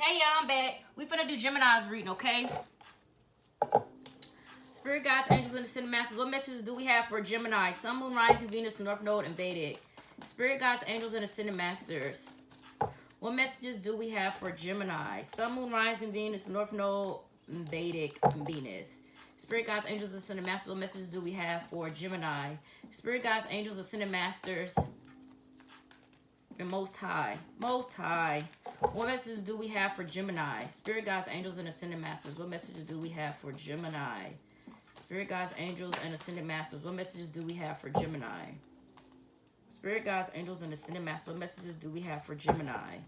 Hey y'all, I'm back. We finna do Gemini's reading, okay? Spirit guides, angels, and ascended masters. What messages do we have for Gemini? Sun, moon, rising, Venus, North Node, and Vedic. Spirit guides, angels, and ascended masters. What messages do we have for Gemini? Sun, moon, rising, Venus, North Node, and Vedic, and Venus. Spirit guides, angels, and ascended masters. What messages do we have for Gemini? Spirit guides, angels, ascended masters, and Most High. Most High. What messages do we have for Gemini? Spirit guides, angels, and ascended masters. What messages do we have for Gemini? Spirit guides, angels, and ascended masters. What messages do we have for Gemini? Spirit guides, angels, and ascended masters. What messages do we have for Gemini?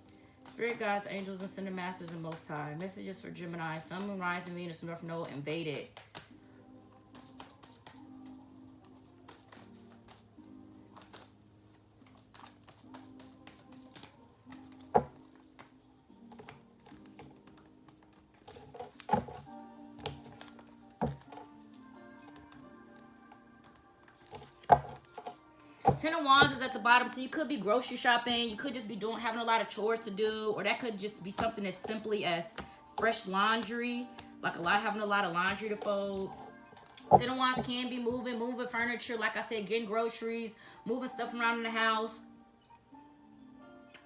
Spirit guides, angels, and ascended masters, and Most High. Messages for Gemini. Sun, moon, rising, Venus, North Node, and Vedic. 10 of Wands is at the bottom, so you could be grocery shopping. You could just be having a lot of chores to do, or that could just be something as simply as fresh laundry, like having a lot of laundry to fold. 10 of Wands can be moving furniture, like I said, getting groceries, moving stuff around in the house,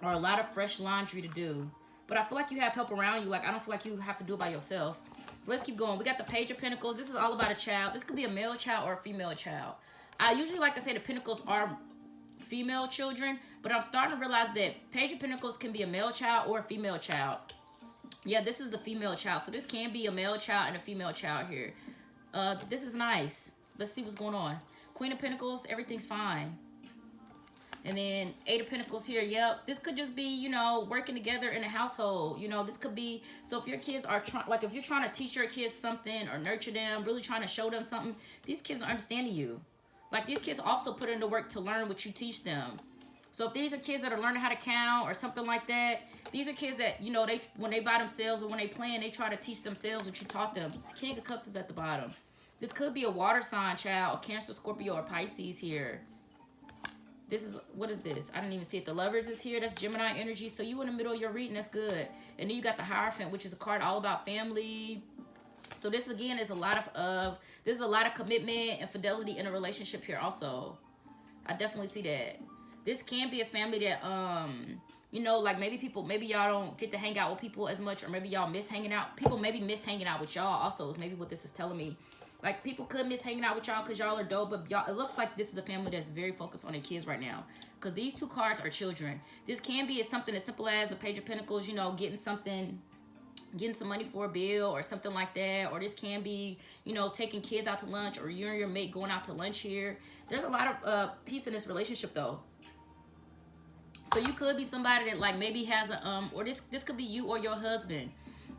or a lot of fresh laundry to do. But I feel like you have help around you. Like, I don't feel like you have to do it by yourself. So let's keep going. We got the Page of Pentacles. This is all about a child. This could be a male child or a female child. I usually like to say the Pentacles are female children, but I'm starting to realize that Page of Pentacles can be a male child or a female child. Yeah, this is the female child. So this can be a male child and a female child here. This is nice. Let's see what's going on. Queen of Pentacles, everything's fine. And then 8 of Pentacles here. Yep, this could just be, you know, working together in a household. You know, this could be, so if your kids are trying, like if you're trying to teach your kids something or nurture them, really trying to show them something, these kids are understanding you. Like, these kids also put in the work to learn what you teach them. So if these are kids that are learning how to count or something like that, these are kids that, you know, when they by themselves or when they playing, they try to teach themselves what you taught them. King of Cups is at the bottom. This could be a water sign child, a Cancer, Scorpio, or Pisces here. This is, what is this? I didn't even see it. The Lovers is here. That's Gemini energy. So you in the middle of your reading. That's good. And then you got the Hierophant, which is a card all about family. So this again is a lot of this is a lot of commitment and fidelity in a relationship here also. I definitely see that. This can be a family that you know, like maybe y'all don't get to hang out with people as much, or maybe y'all miss hanging out. People maybe miss hanging out with y'all also, is maybe what this is telling me. Like, people could miss hanging out with y'all because y'all are dope, but y'all, it looks like this is a family that's very focused on their kids right now, because these two cards are children. This can be something as simple as the Page of Pentacles, you know, getting some money for a bill or something like that. Or this can be, you know, taking kids out to lunch, or you and your mate going out to lunch here. There's a lot of peace in this relationship though. So you could be somebody that like maybe has a or this could be you or your husband.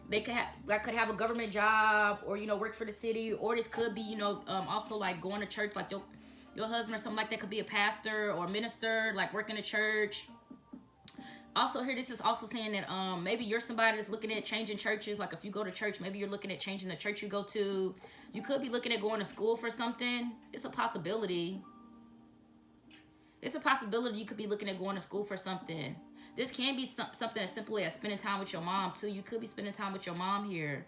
They could have a government job, or, you know, work for the city. Or this could be, you know, also like going to church, like your husband or something like that could be a pastor or a minister, like working at church. Also here, this is also saying that maybe you're somebody that's looking at changing churches. Like, if you go to church, maybe you're looking at changing the church you go to. You could be looking at going to school for something. It's a possibility. It's a possibility you could be looking at going to school for something. This can be something as simple as spending time with your mom too. You could be spending time with your mom here.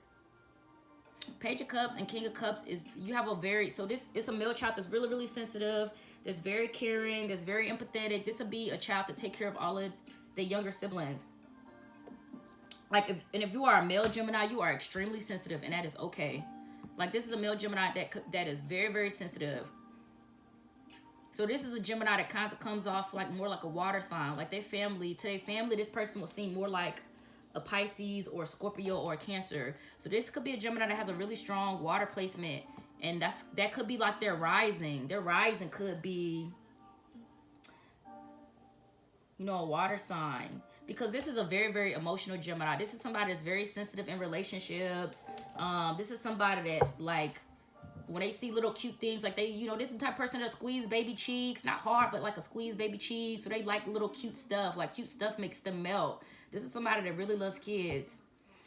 Page of Cups and King of Cups is, you have a very, so this is a male child that's really, really sensitive, that's very caring, that's very empathetic. This would be a child to take care of all of the younger siblings. Like, if you are a male Gemini, you are extremely sensitive, and that is okay. Like, this is a male Gemini that is very, very sensitive. So this is a Gemini that kind of comes off like more like a water sign. Like, to their family, this person will seem more like a Pisces or a Scorpio or a Cancer. So this could be a Gemini that has a really strong water placement, and that could be like their rising. Their rising could be, you know, a water sign, because this is a very, very emotional Gemini. This is somebody that's very sensitive in relationships. This is somebody that, like, when they see little cute things, like, they, you know, this is the type of person that squeeze baby cheeks, not hard, but like a squeeze baby cheeks. So they like little cute stuff. Like, cute stuff makes them melt. This is somebody that really loves kids.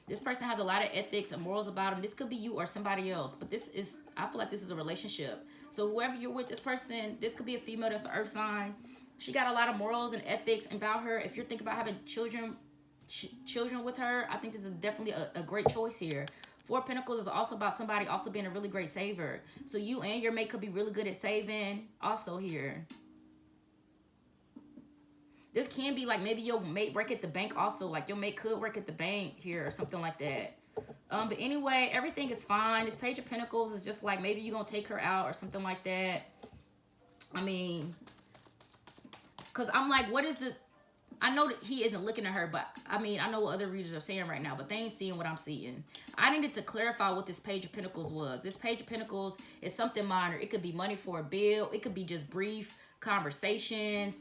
This person has a lot of ethics and morals about them. This could be you or somebody else, but this is, I feel like this is a relationship. So whoever you're with, this person, this could be a female that's an earth sign. She got a lot of morals and ethics about her. If you're thinking about having children children with her, I think this is definitely a great choice here. Four of Pentacles is also about somebody also being a really great saver. So you and your mate could be really good at saving also here. This can be like maybe your mate work at the bank also. Like your mate could work at the bank here or something like that. But anyway, everything is fine. This Page of Pentacles is just like maybe you're going to take her out or something like that. I mean, because I'm like, what is the... I know that he isn't looking at her, but I mean, I know what other readers are saying right now, but they ain't seeing what I'm seeing. I needed to clarify what this Page of Pentacles was. This Page of Pentacles is something minor. It could be money for a bill. It could be just brief conversations.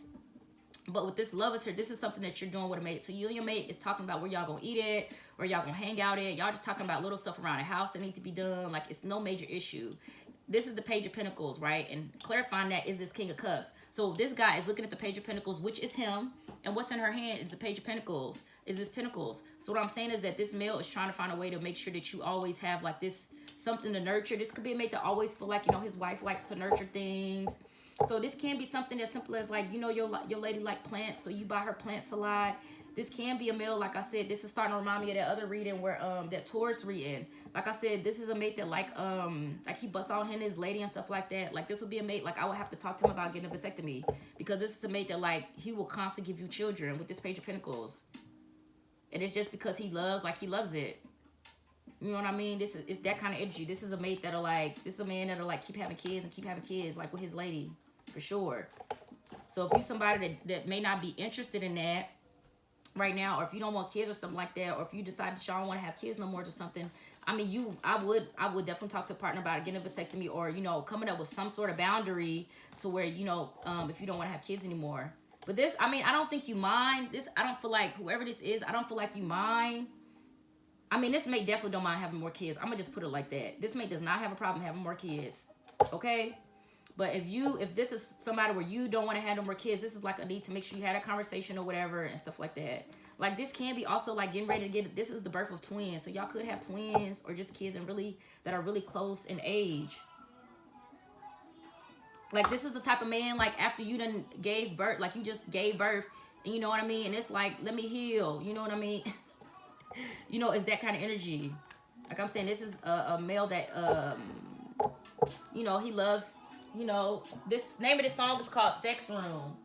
But with this Lovers here, this is something that you're doing with a mate. So you and your mate is talking about where y'all gonna eat it, where y'all gonna hang out at. Y'all just talking about little stuff around the house that need to be done. Like, it's no major issue. This is the Page of Pentacles, right? And clarifying that is this King of Cups. So this guy is looking at the Page of Pentacles, which is him. And what's in her hand is the Page of Pentacles, is this Pentacles. So what I'm saying is that this male is trying to find a way to make sure that you always have like this, something to nurture. This could be a mate that always feel like, you know, his wife likes to nurture things. So this can be something as simple as like, you know, your lady like plants, so you buy her plants a lot. This can be a male, like I said, this is starting to remind me of that other reading where, that Taurus reading. Like I said, this is a mate that like he busts out him and his lady and stuff like that. Like this would be a mate, like I would have to talk to him about getting a vasectomy. Because this is a mate that like, he will constantly give you children with this Page of Pentacles. And it's just because he loves, like he loves it. You know what I mean? It's that kind of energy. This is a mate that'll like, this is a man that'll like keep having kids and keep having kids like with his lady. For sure. So if you're somebody that may not be interested in that right now, or if you don't want kids or something like that, or if you decide that y'all don't want to have kids no more or something, I mean, I would definitely talk to a partner about getting a vasectomy, or, you know, coming up with some sort of boundary to where, you know, if you don't want to have kids anymore. But this, I mean, I don't think you mind. This, I don't feel like, whoever this is, I don't feel like you mind. I mean, this mate definitely don't mind having more kids. I'm going to just put it like that. This mate does not have a problem having more kids. Okay? But if this is somebody where you don't want to have no more kids, this is like a need to make sure you had a conversation or whatever and stuff like that. Like this can be also like getting ready to get, this is the birth of twins. So y'all could have twins or just kids and really, that are really close in age. Like this is the type of man, like after you done gave birth, like you just gave birth, and you know what I mean? And it's like, let me heal. You know what I mean? You know, it's that kind of energy. Like I'm saying, this is a male that, you know, he loves... You know, this name of this song is called Sex Room.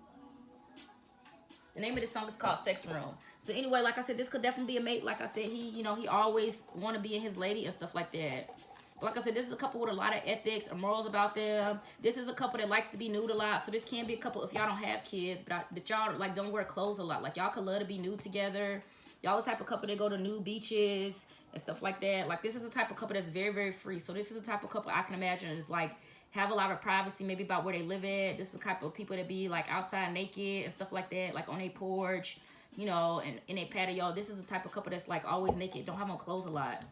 The name of this song is called Sex Room. So anyway, like I said, this could definitely be a mate. Like I said, he always want to be in his lady and stuff like that. But like I said, this is a couple with a lot of ethics or morals about them. This is a couple that likes to be nude a lot. So this can be a couple if y'all don't have kids, but that y'all like don't wear clothes a lot. Like y'all could love to be nude together. Y'all the type of couple that go to nude beaches and stuff like that. Like this is the type of couple that's very, very free. So this is the type of couple I can imagine is like have a lot of privacy, maybe about where they live at. This is the type of people that be like outside naked and stuff like that, like on a porch, you know, and in a patio. This is the type of couple that's like always naked, don't have on clothes a lot.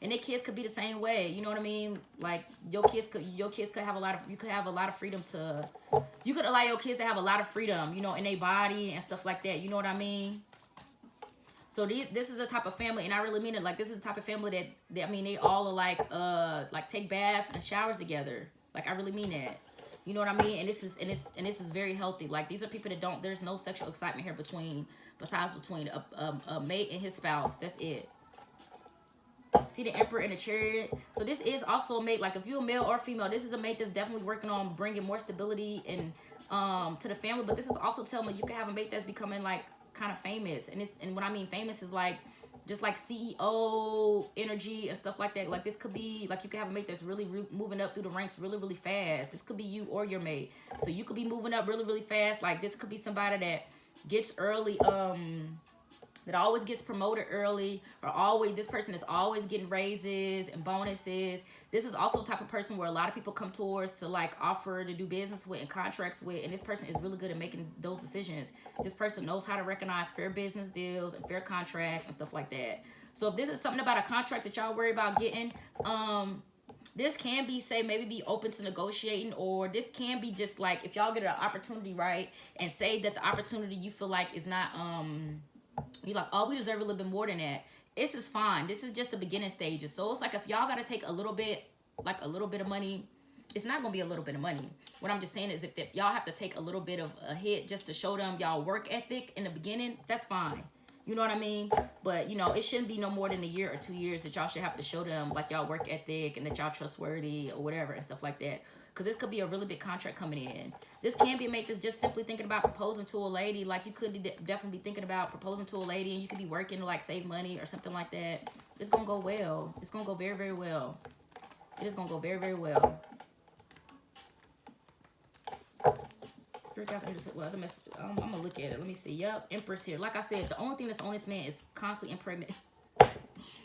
And their kids could be the same way, you know what I mean? Like your kids could have a lot of, you could have a lot of freedom to, you could allow your kids to have a lot of freedom, you know, in their body and stuff like that, you know what I mean? So this is the type of family, and I really mean it. Like this is the type of family that I mean, they all are like take baths and showers together. Like I really mean that. You know what I mean? And this is very healthy. Like these are people that don't. There's no sexual excitement here besides between a mate and his spouse. That's it. See the Emperor and the Chariot. So this is also a mate. Like if you're a male or female, this is a mate that's definitely working on bringing more stability and to the family. But this is also telling me you can have a mate that's becoming like kind of famous, and what I mean famous is like just like CEO energy and stuff like that. Like this could be like you could have a mate that's really moving up through the ranks really, really fast. This could be you or your mate. So you could be moving up really, really fast. Like this could be somebody that gets early, that always gets promoted early, or always, this person is always getting raises and bonuses. This is also the type of person where a lot of people come towards to like offer to do business with and contracts with, and this person is really good at making those decisions. This person knows how to recognize fair business deals and fair contracts and stuff like that. So if this is something about a contract that y'all worry about getting, this can be, say, maybe be open to negotiating, or this can be just like if y'all get an opportunity, right, and say that the opportunity you feel like is not, you're like, oh, we deserve a little bit more than that. This is fine. This is just the beginning stages. So it's like if y'all got to take a little bit of money, it's not going to be a little bit of money. What I'm just saying is if y'all have to take a little bit of a hit just to show them y'all work ethic in the beginning, that's fine. You know what I mean? But, you know, it shouldn't be no more than a year or 2 years that y'all should have to show them, like, y'all work ethic and that y'all trustworthy or whatever and stuff like that. Because this could be a really big contract coming in. This can be made that's just simply thinking about proposing to a lady. Like, you could definitely be thinking about proposing to a lady, and you could be working to, like, save money or something like that. It's going to go well. It's going to go very, very well. It is going to go very, very well. Spirit guys, well, I'm going to look at it. Let me see. Yep, Empress here. Like I said, the only thing that's on this man is constantly impregnant.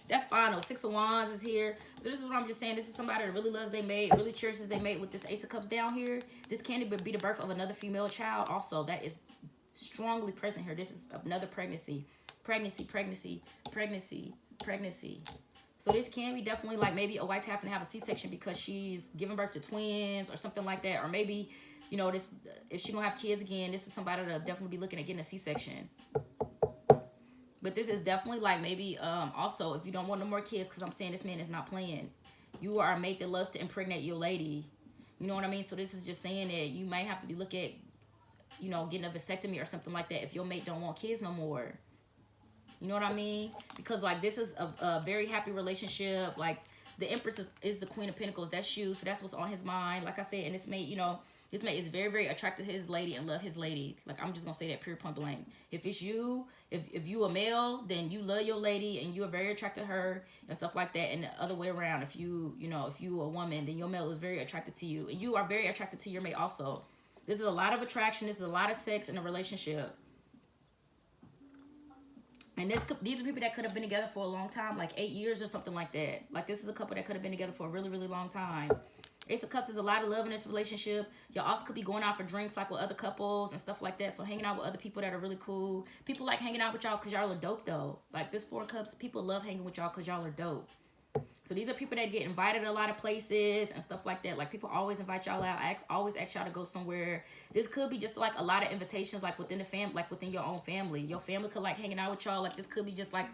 That's fine though. 6 of Wands is here. So this is what I'm just saying. This is somebody that really loves their mate, really cherishes their mate with this Ace of Cups down here. This can be the birth of another female child also. That is strongly present here. This is another pregnancy. Pregnancy. So this can be definitely like maybe a wife having to have a C-section because she's giving birth to twins or something like that. Or maybe, you know, this if she's going to have kids again, this is somebody that'll definitely be looking at getting a C-section. But this is definitely like maybe also if you don't want no more kids, because I'm saying this man is not playing. You are a mate that loves to impregnate your lady. You know what I mean? So this is just saying that you might have to be looking at, you know, getting a vasectomy or something like that if your mate don't want kids no more. You know what I mean? Because like this is a very happy relationship. Like the Empress is the Queen of Pentacles. That's you. So that's what's on his mind. Like I said, and this mate, you know, this mate is very, very attracted to his lady and love his lady. Like, I'm just going to say that pure point blank. If it's you, if you a male, then you love your lady and you are very attracted to her and stuff like that. And the other way around, if you a woman, then your male is very attracted to you. And you are very attracted to your mate also. This is a lot of attraction. This is a lot of sex in a relationship. And these are people that could have been together for a long time, like 8 years or something like that. Like, this is a couple that could have been together for a really, really long time. Ace of Cups is a lot of love in this relationship. Y'all also could be going out for drinks like with other couples and stuff like that. So hanging out with other people that are really cool. People like hanging out with y'all because y'all are dope though. Like this 4 of Cups, people love hanging with y'all because y'all are dope. So these are people that get invited a lot of places and stuff like that. Like people always invite y'all out. Always ask y'all to go somewhere. This could be just like a lot of invitations like within the family, like within your own family. Your family could like hanging out with y'all. Like this could be just like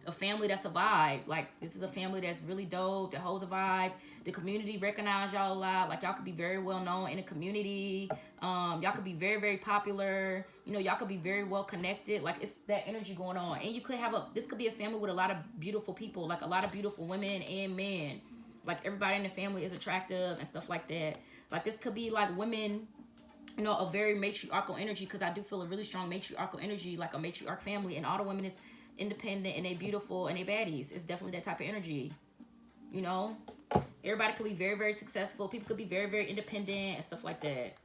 a family that's a vibe. Like this is a family that's really dope, that holds a vibe. The community recognize y'all a lot. Like y'all could be very well known in the community. Y'all could be very, very popular. You know, y'all could be very well connected. Like it's that energy going on. And you could have this could be a family with a lot of beautiful people, like a lot of beautiful women and men. Like everybody in the family is attractive and stuff like that. Like this could be like women, you know, a very matriarchal energy, because I do feel a really strong matriarchal energy, like a matriarch family, and all the women is independent and they beautiful and they baddies. It's definitely that type of energy, you know. Everybody could be very, very successful. People could be very, very independent and stuff like that.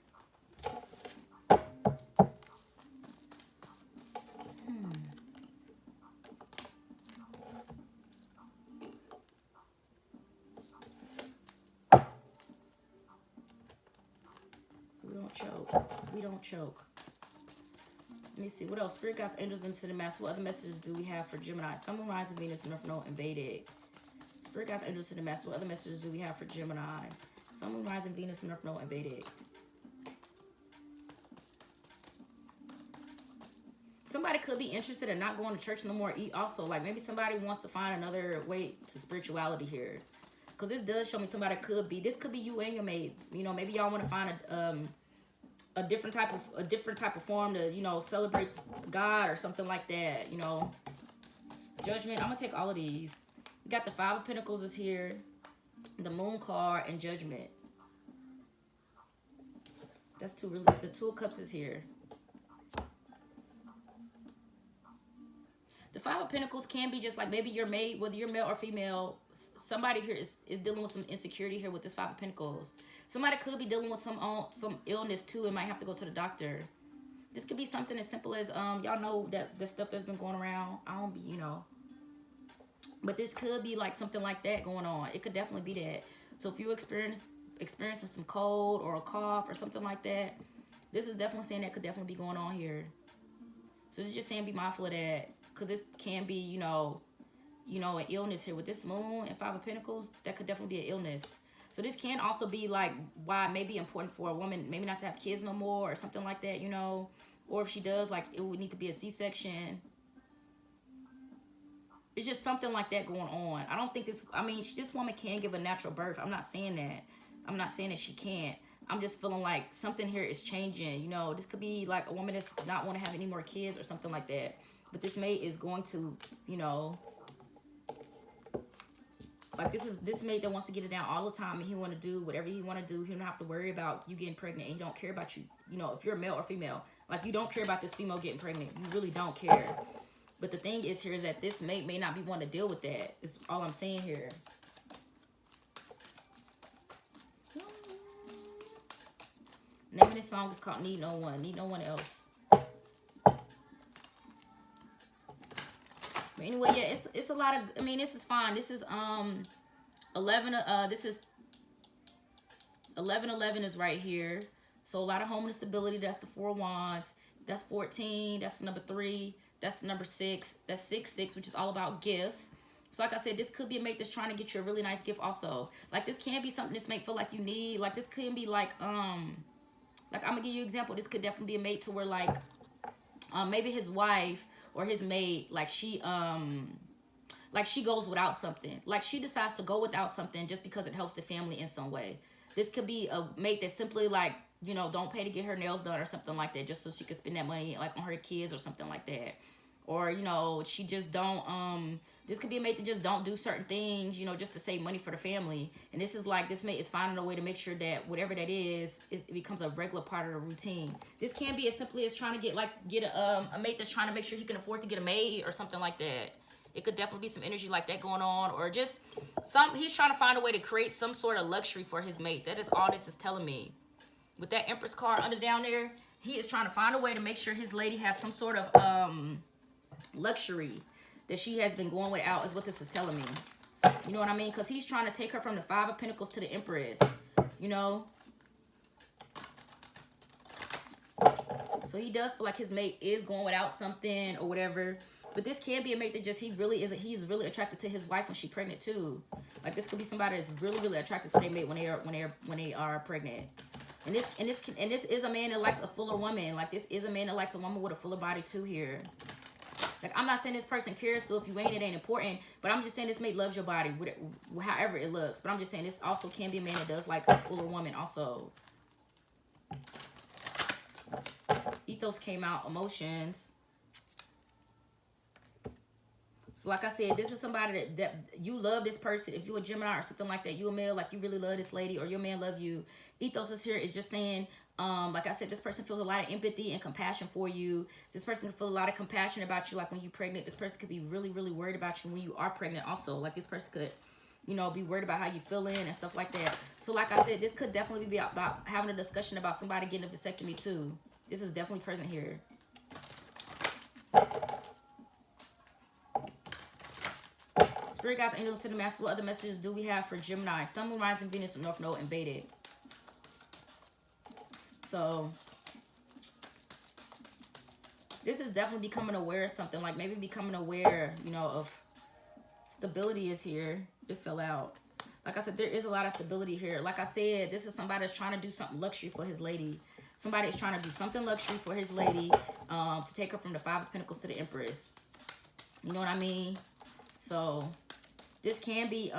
We don't choke. Let me see. What else? Spirit guides, angels, and the master. What other messages do we have for Gemini? Sun, Moon, Rising, Venus, North Node, and Vedic. Spirit guides, angels, and the master. What other messages do we have for Gemini? Sun, Moon, Rising, Venus, North Node, and Vedic. Somebody could be interested in not going to church no more. Also, like maybe somebody wants to find another way to spirituality here. Because this does show me somebody could be. This could be you and your mate. You know, maybe y'all want to find a different type of form to, you know, celebrate God or something like that, you know. Judgment. I'm gonna take all of these. We got the 5 of Pentacles is here, the Moon card, and Judgment. That's two really. The 2 of Cups is here. The 5 of Pentacles can be just like maybe your mate, whether you're male or female. Somebody here is dealing with some insecurity here with this 5 of Pentacles. Somebody could be dealing with some illness too and might have to go to the doctor. This could be something as simple as y'all know that the stuff that's been going around. I don't be, you know. But this could be like something like that going on. It could definitely be that. So if you experiencing some cold or a cough or something like that, this is definitely saying that could definitely be going on here. So it's just saying be mindful of that, because this can be, you know, an illness here with this Moon and 5 of Pentacles. That could definitely be an illness. So this can also be like why it may be important for a woman maybe not to have kids no more or something like that, you know. Or if she does, like it would need to be a C-section. It's just something like that going on. I don't think this, I mean, this woman can give a natural birth. I'm not saying that. I'm not saying that she can't. I'm just feeling like something here is changing. You know, this could be like a woman that's not want to have any more kids or something like that. But this mate is going to, you know, like this mate that wants to get it down all the time, and he want to do whatever he want to do. He don't have to worry about you getting pregnant, and he don't care about you. You know, if you're male or female, like you don't care about this female getting pregnant. You really don't care. But the thing is here is that this mate may not be one to deal with that. Is all I'm saying here. Name of this song is called Need No One. Need No One Else. But anyway, yeah, it's a lot of, I mean, this is fine. This is 11 this is 11 is right here. So a lot of home and stability. That's the 4 of Wands. That's 14. That's the number 3. That's the number 6. That's 6, which is all about gifts. So like I said, this could be a mate that's trying to get you a really nice gift also. Like this can be something this mate feel like you need. Like this can be like I'm gonna give you an example. This could definitely be a mate to where like maybe his wife or his mate, like she goes without something. Like she decides to go without something just because it helps the family in some way. This could be a mate that simply like, you know, don't pay to get her nails done or something like that, just so she can spend that money like on her kids or something like that. Or, you know, she just don't, this could be a mate that just don't do certain things, you know, just to save money for the family. And this is like, this mate is finding a way to make sure that whatever that is, it becomes a regular part of the routine. This can be as simply as trying to get a mate that's trying to make sure he can afford to get a maid or something like that. It could definitely be some energy like that going on, or just he's trying to find a way to create some sort of luxury for his mate. That is all this is telling me. With that Empress card under down there, he is trying to find a way to make sure his lady has some sort of luxury that she has been going without, is what this is telling me. You know what I mean? Because he's trying to take her from the 5 of Pentacles to the Empress, you know? So he does feel like his mate is going without something or whatever. But this can be a mate that just, he's really attracted to his wife when she's pregnant too. Like this could be somebody that's really attracted to their mate when they are pregnant. And this is a man that likes a fuller woman. Like this is a man that likes a woman with a fuller body too here. Like I'm not saying this person cares, so if you ain't, it ain't important. But I'm just saying this mate loves your body, however it looks. But I'm just saying this also can be a man that does like a fuller woman also. Ethos came out, emotions. So like I said, this is somebody that you love this person. If you're a Gemini or something like that, you a male, like you really love this lady, or your man love you. Ethos is here is just saying, like I said, this person feels a lot of empathy and compassion for you. This person can feel a lot of compassion about you, like when you're pregnant. This person could be really worried about you when you are pregnant also. Like this person could, you know, be worried about how you feeling and stuff like that. So like I said, this could definitely be about having a discussion about somebody getting a vasectomy too. This is definitely present here. Spirit guides, angels, city masters, what other messages do we have for Gemini? Sun, Moon, Rising, Venus, North Node, and Vedic. So this is definitely becoming aware of something. Like maybe becoming aware, you know, of stability is here. It fell out. Like I said, there is a lot of stability here. Like I said, this is somebody that's trying to do something luxury for his lady. Somebody is trying to do something luxury for his lady to take her from the 5 of Pentacles to the Empress. You know what I mean? So this can be,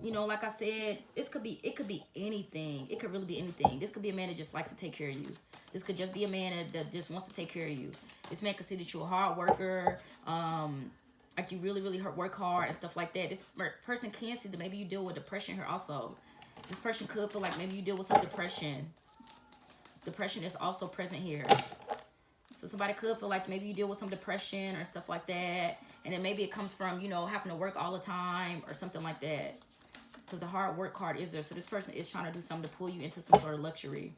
you know, like I said, it could be anything. It could really be anything. This could be a man that just likes to take care of you. This could just be a man that just wants to take care of you. This man could see that you're a hard worker, like you really work hard and stuff like that. This person can see that maybe you deal with depression here also. This person could feel like maybe you deal with some depression. Depression is also present here. So somebody could feel like maybe you deal with some depression or stuff like that. And then maybe it comes from, you know, having to work all the time or something like that. Because the hard work card is there. So this person is trying to do something to pull you into some sort of luxury.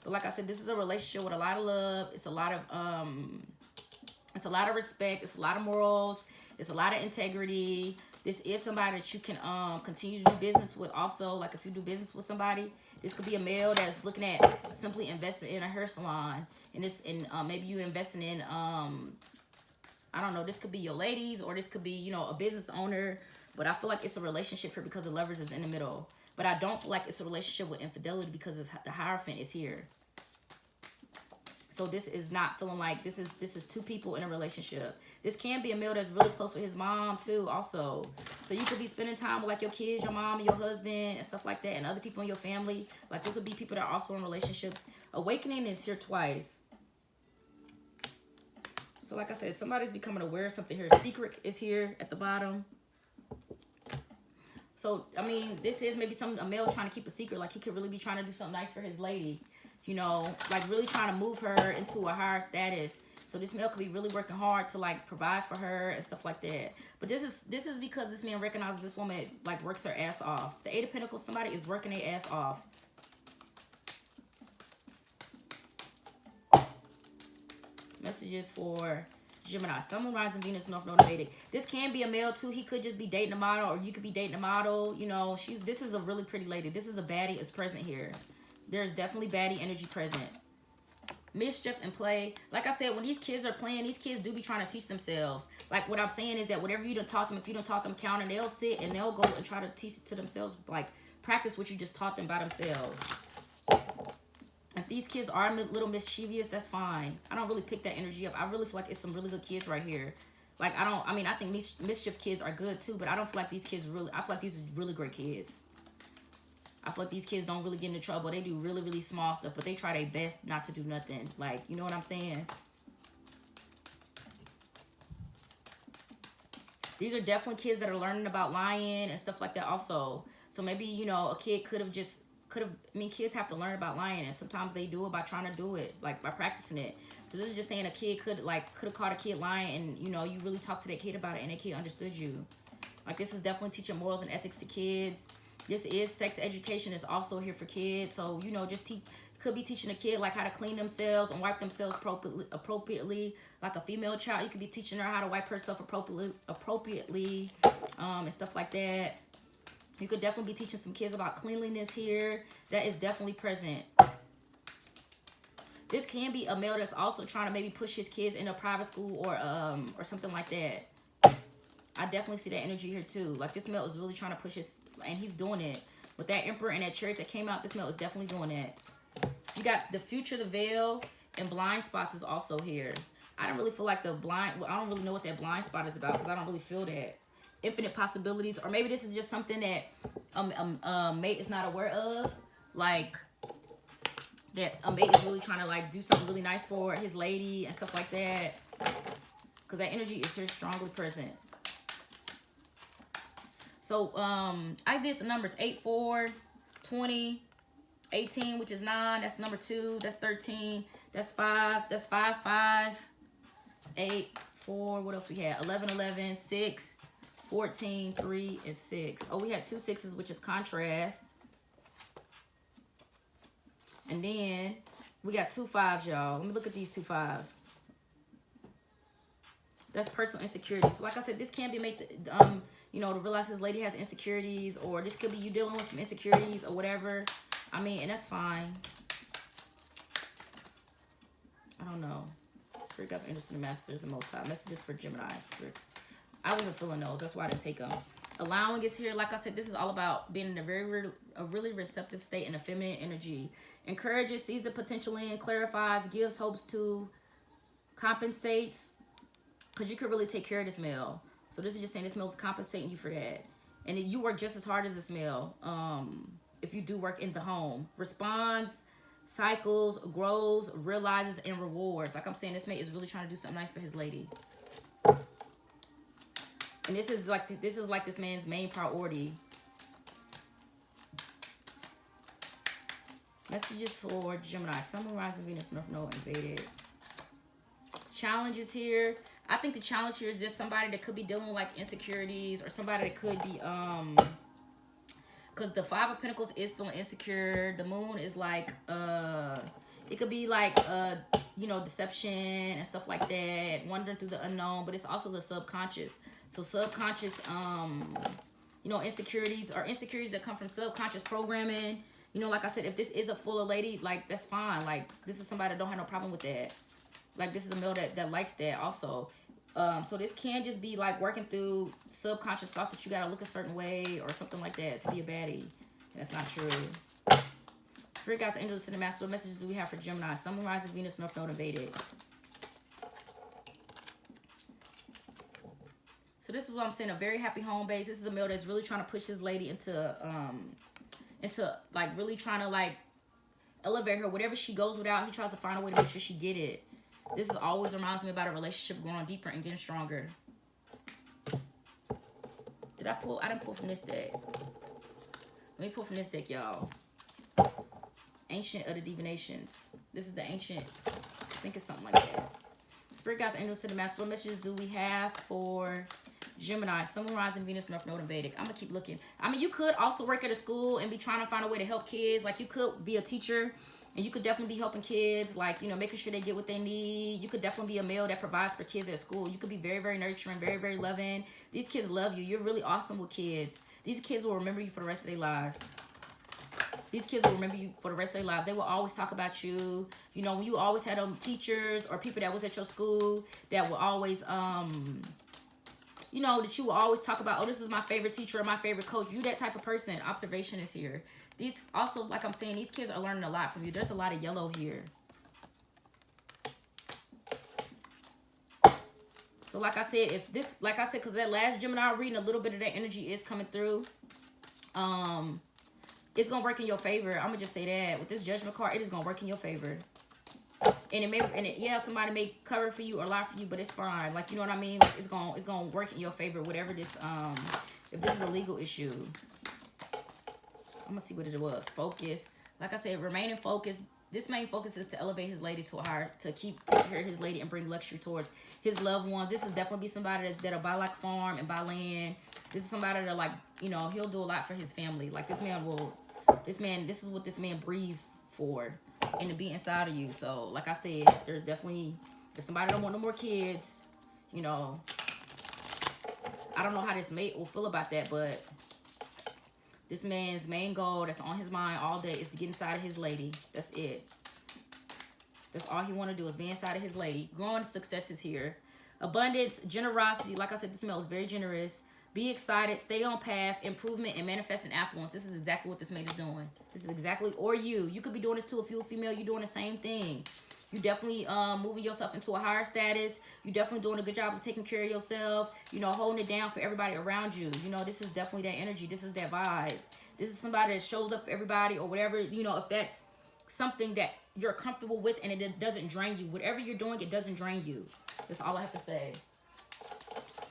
But like I said, this is a relationship with a lot of love. It's a lot of respect. It's a lot of morals. It's a lot of integrity. This is somebody that you can continue to do business with also. Like if you do business with somebody, this could be a male that's looking at simply investing in a hair salon. And maybe you investing in, I don't know, this could be your ladies, or this could be, you know, a business owner. But I feel like it's a relationship here because the Lovers is in the middle. But I don't feel like it's a relationship with infidelity because the Hierophant is here. So this is not feeling like this is 2 people in a relationship. This can be a male that's really close with his mom too also. So you could be spending time with like your kids, your mom, and your husband and stuff like that, and other people in your family. Like this would be people that are also in relationships. Awakening is here twice. So like I said, somebody's becoming aware of something here. Secret is here at the bottom. So, I mean, this is maybe a male trying to keep a secret. Like, he could really be trying to do something nice for his lady. You know, like really trying to move her into a higher status. So this male could be really working hard to like provide for her and stuff like that. But this is because this man recognizes this woman like works her ass off. The Eight of Pentacles, somebody is working their ass off. Messages for Gemini, Sun, Moon, Rising, Venus, North Node, Vedic. This can be a male too. He could just be dating a model, or you could be dating a model. You know, this is a really pretty lady. This is a baddie is present here. There's definitely baddie energy present. Mischief and play. Like I said, when these kids are playing, these kids do be trying to teach themselves. Like what I'm saying is that whatever you don't taught them, if you don't taught them counting, they'll sit and they'll go and try to teach it to themselves. Like practice what you just taught them by themselves. If these kids are a little mischievous, that's fine. I don't really pick that energy up. I really feel like it's some really good kids right here. Like I think mischief kids are good too, but I don't feel like these kids really, I feel like these are really great kids. I feel like these kids don't really get into trouble. They do really, really small stuff, but they try their best not to do nothing. Like, you know what I'm saying? These are definitely kids that are learning about lying and stuff like that also. So maybe, you know, a kid I mean, kids have to learn about lying, and sometimes they do it by trying to do it, like by practicing it. So this is just saying a kid could have caught a kid lying, and, you know, you really talked to that kid about it, and that kid understood you. Like, this is definitely teaching morals and ethics to kids. This is sex education is also here for kids. So, you know, just could be teaching a kid like how to clean themselves and wipe themselves appropriately. Like a female child, you could be teaching her how to wipe herself appropriately and stuff like that. You could definitely be teaching some kids about cleanliness here. That is definitely present. This can be a male that's also trying to maybe push his kids into private school or something like that. I definitely see that energy here too. Like this male is really trying to push his, and he's doing it. With that Emperor and that Chariot that came out, this male is definitely doing that. You got the Future, the Veil, and Blind Spots is also here. I don't really feel like I don't really know what that blind spot is about, because I don't really feel that. Infinite possibilities, or maybe this is just something that a mate is not aware of, like that a mate is really trying to like do something really nice for his lady and stuff like that, because that energy is here strongly present. So I did the numbers 8, 4, 20, 18, which is 9, that's number 2, that's 13, that's 5, that's 5, 5, 8, 4, what else we had, 11, 11, 6, 14, 3, and 6. Oh, we had 2 6s, which is contrast. And then we got 2 5s, y'all. Let me look at these 2 5s. That's personal insecurity. So like I said, this can be you know, to realize his lady has insecurities, or this could be you dealing with some insecurities or whatever. I mean, and that's fine. I don't know. Spirit guys are interested in masters and most high. Messages for Gemini. I wasn't feeling those. That's why I didn't take them. Allowing is here. Like I said, this is all about being in a really receptive state in a feminine energy. Encourages, sees the potential in, clarifies, gives hopes to, compensates. Because you could really take care of this male. So this is just saying this male is compensating you for that. And then you work just as hard as this male. If you do work in the home. Responds, cycles, grows, realizes, and rewards. Like I'm saying, this mate is really trying to do something nice for his lady. And this is like this man's main priority. Messages for Gemini, Sun, Moon, Rising, Venus, North Node, and Vedic. Challenges here. I think the challenge here is just somebody that could be dealing with like insecurities, or somebody that could be because the 5 of Pentacles is feeling insecure. The Moon is like it could be like you know, deception and stuff like that, wandering through the unknown, but it's also the subconscious. So subconscious you know, insecurities or insecurities that come from subconscious programming. You know, like I said, if this is a fuller lady, like that's fine. Like this is somebody that don't have no problem with that. Like this is a male that likes that also. So this can just be like working through subconscious thoughts that you gotta look a certain way or something like that to be a baddie. That's not true. Spirit guides, angels, and the master. What messages do we have for Gemini? Sun, Moon, Rising, Venus, North Node, and Vedic. So this is what I'm saying, a very happy home base. This is a male that's really trying to push his lady into like really trying to like elevate her. Whatever she goes without, he tries to find a way to make sure she get it. This is always reminds me about a relationship growing deeper and getting stronger. Did I pull? I didn't pull from this deck. Let me pull from this deck, y'all. Ancient of the Divinations. This is the ancient. I think it's something like that. Spirit guides, angels to the master. What messages do we have for Gemini? Sun, Moon, Rising, Venus, North Node, and Vedic. I'm gonna keep looking. I mean, you could also work at a school and be trying to find a way to help kids. Like, you could be a teacher, and you could definitely be helping kids, like, you know, making sure they get what they need. You could definitely be a male that provides for kids at school. You could be very, very nurturing, very, very loving. These kids love you. You're really awesome with kids. These kids will remember you for the rest of their lives. These kids will remember you for the rest of their lives. They will always talk about you. You know, when you always had teachers or people that was at your school that will always, you know, that you will always talk about, oh, this is my favorite teacher or my favorite coach. You that type of person. Observation is here. These also, like I'm saying, these kids are learning a lot from you. There's a lot of yellow here. So like I said, if this, like I said, because that last Gemini reading, a little bit of that energy is coming through. It's gonna work in your favor. I'm gonna just say that with this Judgment card, it is gonna work in your favor. And it may, yeah, somebody may cover for you or lie for you, but it's fine. Like, you know what I mean? Like, it's gonna work in your favor. Whatever this, if this is a legal issue, I'm gonna see what it was. Focus. Like I said, remaining focused. This main focus is to elevate his lady to a higher, to keep taking care of his lady and bring luxury towards his loved ones. This is definitely be somebody that'll buy like farm and buy land. This is somebody that, like, you know, he'll do a lot for his family. Like, this man will, this is what this man breathes for, and to be inside of you. So like I said, there's definitely, if somebody don't want no more kids, you know, I don't know how this mate will feel about that, but this man's main goal that's on his mind all day is to get inside of his lady. That's it. That's all he want to do is be inside of his lady. Growing success is here. Abundance, generosity. Like I said, this male is very generous. Be excited. Stay on path. Improvement and manifesting affluence. This is exactly what this mate is doing. This is exactly, or you. You could be doing this too. If you're a female, you're doing the same thing. You definitely moving yourself into a higher status. You definitely doing a good job of taking care of yourself. You know, holding it down for everybody around you. You know, this is definitely that energy. This is that vibe. This is somebody that shows up for everybody or whatever. You know, if that's something that you're comfortable with and it doesn't drain you. Whatever you're doing, it doesn't drain you. That's all I have to say.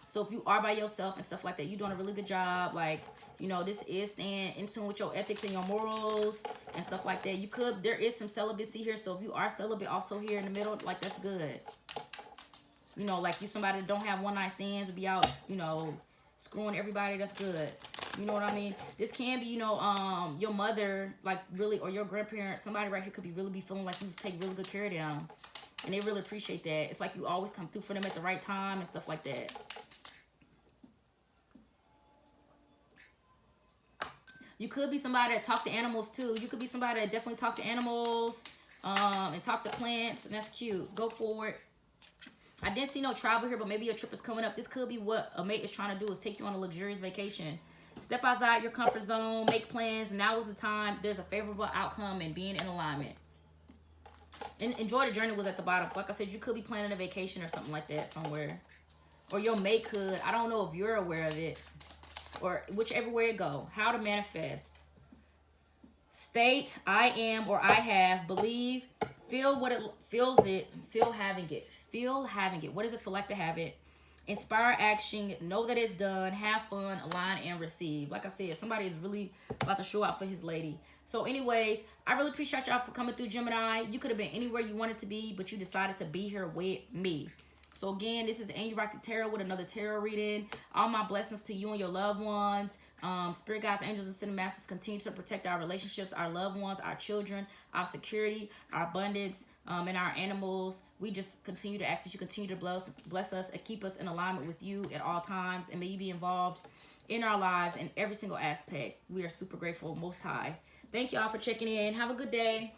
So if you are by yourself and stuff like that, you're doing a really good job. Like, you know, this is staying in tune with your ethics and your morals and stuff like that. You could, there is some celibacy here. So if you are celibate also here in the middle, like, that's good. You know, like, you somebody that don't have one night stands, be out, you know, screwing everybody, that's good. You know what I mean? This can be, you know, your mother, like, really, or your grandparent. Somebody right here could be really be feeling like you take really good care of them. And they really appreciate that. It's like you always come through for them at the right time and stuff like that. You could be somebody that talk to animals too. You could be somebody that definitely talk to animals and talk to plants, and that's cute. Go for it. I didn't see no travel here, but maybe your trip is coming up. This could be what a mate is trying to do, is take you on a luxurious vacation. Step outside your comfort zone, make plans. Now is the time. There's a favorable outcome and being in alignment. And enjoy the journey was at the bottom. So like I said, you could be planning a vacation or something like that somewhere. Or your mate could. I don't know if you're aware of it. Or whichever way it go. How to manifest. State, I am or I have. Believe. Feel what it feels it. Feel having it. Feel having it. What does it feel like to have it? Inspire action. Know that it's done. Have fun. Align and receive. Like I said, somebody is really about to show out for his lady. So anyways, I really appreciate y'all for coming through, Gemini. You could have been anywhere you wanted to be, but you decided to be here with me. So again, this is Anurakti Tarot with another tarot reading. All my blessings to you and your loved ones. Spirit guides, angels, and ascended masters continue to protect our relationships, our loved ones, our children, our security, our abundance, and our animals. We just continue to ask that you continue to bless us and keep us in alignment with you at all times. And may you be involved in our lives in every single aspect. We are super grateful, Most High. Thank y'all for checking in. Have a good day.